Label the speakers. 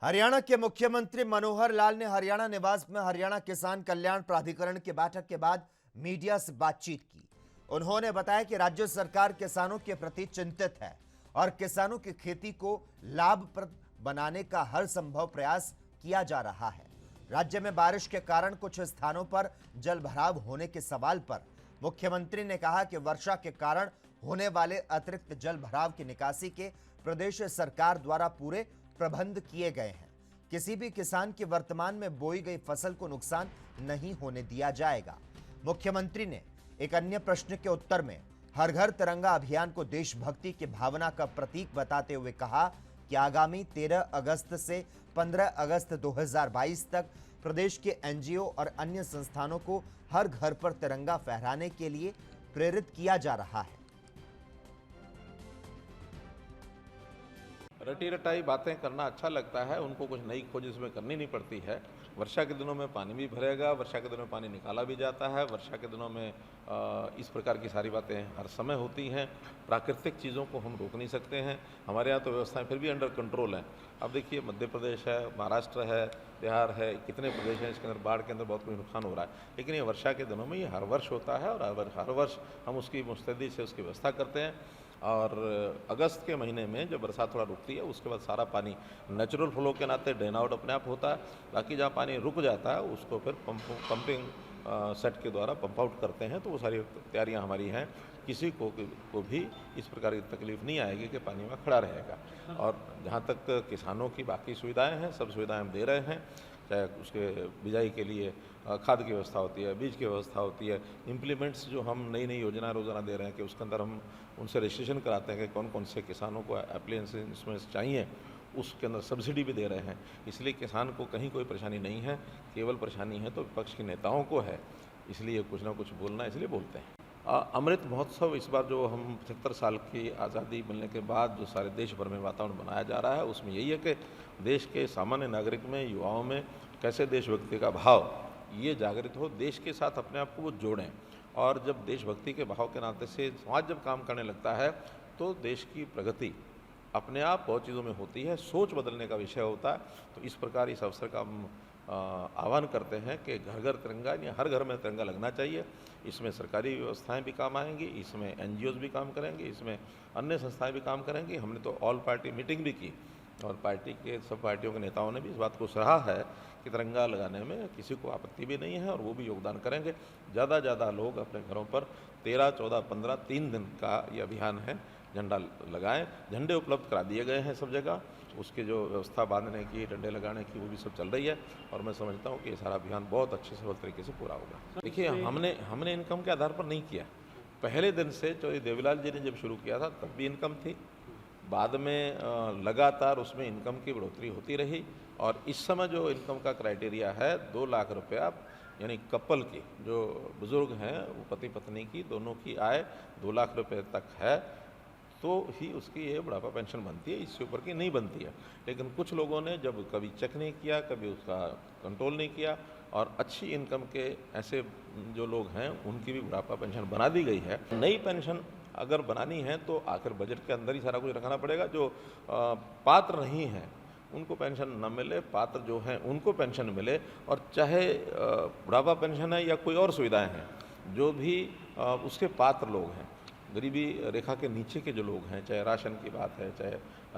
Speaker 1: हरियाणा के मुख्यमंत्री मनोहर लाल ने हरियाणा निवास में हरियाणा किसान कल्याण प्राधिकरण की बैठक के बाद मीडिया से बातचीत की। उन्होंने बताया कि राज्य सरकार किसानों के प्रति चिंतित है और किसानों की खेती को लाभप्रद बनाने का हर संभव प्रयास किया जा रहा है। राज्य में बारिश के कारण कुछ स्थानों पर जलभराव होने के सवाल पर मुख्यमंत्री ने कहा कि वर्षा के कारण होने वाले अतिरिक्त जलभराव की निकासी के प्रदेश सरकार द्वारा पूरे प्रबंध किए गए हैं। किसी भी किसान की वर्तमान में बोई गई फसल को नुकसान नहीं होने दिया जाएगा। मुख्यमंत्री ने एक अन्य प्रश्न के उत्तर में हर घर तिरंगा अभियान को देशभक्ति की भावना का प्रतीक बताते हुए कहा कि आगामी 13 अगस्त से 15 अगस्त 2022 तक प्रदेश के एनजीओ और अन्य संस्थानों को हर घर पर तिरंगा फहराने के लिए प्रेरित किया जा रहा है।
Speaker 2: रटी रटाई बातें करना अच्छा लगता है, उनको कुछ नई खोज इसमें करनी नहीं पड़ती है। वर्षा के दिनों में पानी भी भरेगा, वर्षा के दिनों में पानी निकाला भी जाता है, वर्षा के दिनों में इस प्रकार की सारी बातें हर समय होती हैं। प्राकृतिक चीज़ों को हम रोक नहीं सकते हैं। हमारे यहाँ तो व्यवस्थाएं फिर भी अंडर कंट्रोल हैं। अब देखिए, मध्य प्रदेश है, महाराष्ट्र है, बिहार है, कितने प्रदेश हैं, इसके अंदर बाढ़ के अंदर बहुत कुछ नुकसान हो रहा है। लेकिन ये वर्षा के दिनों में ये हर वर्ष होता है और हर वर्ष हम उसकी मुस्तैदी से उसकी व्यवस्था करते हैं। और अगस्त के महीने में जब बरसात थोड़ा रुकती है, उसके बाद सारा पानी नेचुरल फ्लो के नाते ड्रेन आउट अपने आप होता है। बाकी जहाँ पानी रुक जाता है उसको फिर पंपिंग सेट के द्वारा पंप आउट करते हैं। तो वो सारी तैयारियाँ हमारी हैं। किसी को भी इस प्रकार की तकलीफ नहीं आएगी कि पानी में खड़ा रहेगा। और जहाँ तक किसानों की बाकी सुविधाएं हैं, सब सुविधाएं हम दे रहे हैं। चाहे उसके बिजाई के लिए खाद की व्यवस्था होती है, बीज की व्यवस्था होती है, इम्प्लीमेंट्स जो हम नई नई योजना रोज़ाना दे रहे हैं कि उसके अंदर हम उनसे रजिस्ट्रेशन कराते हैं कि कौन कौन से किसानों को एप्लीकेशन इसमें चाहिए, उसके अंदर सब्सिडी भी दे रहे हैं। इसलिए किसान को कहीं कोई परेशानी नहीं है। केवल परेशानी है तो विपक्ष के नेताओं को है, इसलिए कुछ ना कुछ बोलना इसलिए बोलते हैं। अमृत महोत्सव इस बार जो हम 75 साल की आज़ादी मिलने के बाद जो सारे देश भर में वातावरण बनाया जा रहा है, उसमें यही है कि देश के सामान्य नागरिक में, युवाओं में कैसे देशभक्ति का भाव ये जागृत हो, देश के साथ अपने आप को वो जोड़ें। और जब देशभक्ति के भाव के नाते से समाज जब काम करने लगता है तो देश की प्रगति अपने आप बहुत चीज़ों में होती है। सोच बदलने का विषय होता है। तो इस प्रकार इस अवसर का हम आह्वान करते हैं कि घर घर तिरंगा, या हर घर में तिरंगा लगना चाहिए। इसमें सरकारी व्यवस्थाएं भी काम आएंगी, इसमें एनजीओज भी काम करेंगे, इसमें अन्य संस्थाएं भी काम करेंगी। हमने तो ऑल पार्टी मीटिंग भी की और पार्टी के सब पार्टियों के नेताओं ने भी इस बात को सराहा है कि तिरंगा लगाने में किसी को आपत्ति भी नहीं है और वो भी योगदान करेंगे। ज़्यादा लोग अपने घरों पर 13, 14, 15 3 दिन का ये अभियान है, झंडा लगाएं। झंडे उपलब्ध करा दिए गए हैं सब जगह। उसकी जो व्यवस्था बांधने की, डंडे लगाने की, वो भी सब चल रही है। और मैं समझता हूँ कि ये सारा अभियान बहुत अच्छे से तरीके से पूरा होगा। देखिए, हमने इनकम के आधार पर नहीं किया। पहले दिन से चौधरी देवीलाल जी ने जब शुरू किया था तब भी इनकम थी, बाद में लगातार उसमें इनकम की बढ़ोतरी होती रही। और इस समय जो इनकम का क्राइटेरिया है 2 लाख रुपया, यानी कपल की, जो बुज़ुर्ग हैं वो पति पत्नी की दोनों की आय 2 लाख रुपये तक है तो ही उसकी ये बुढ़ापा पेंशन बनती है। इससे ऊपर की नहीं बनती है। लेकिन कुछ लोगों ने जब कभी चेक नहीं किया, कभी उसका कंट्रोल नहीं किया, और अच्छी इनकम के ऐसे जो लोग हैं उनकी भी बुढ़ापा पेंशन बना दी गई है। नई पेंशन अगर बनानी है तो आखिर बजट के अंदर ही सारा कुछ रखना पड़ेगा। जो पात्र नहीं हैं उनको पेंशन न मिले, पात्र जो हैं उनको पेंशन मिले। और चाहे बुढ़ापा पेंशन है या कोई और सुविधाएं हैं, जो भी उसके पात्र लोग हैं, गरीबी रेखा के नीचे के जो लोग हैं, चाहे राशन की बात है, चाहे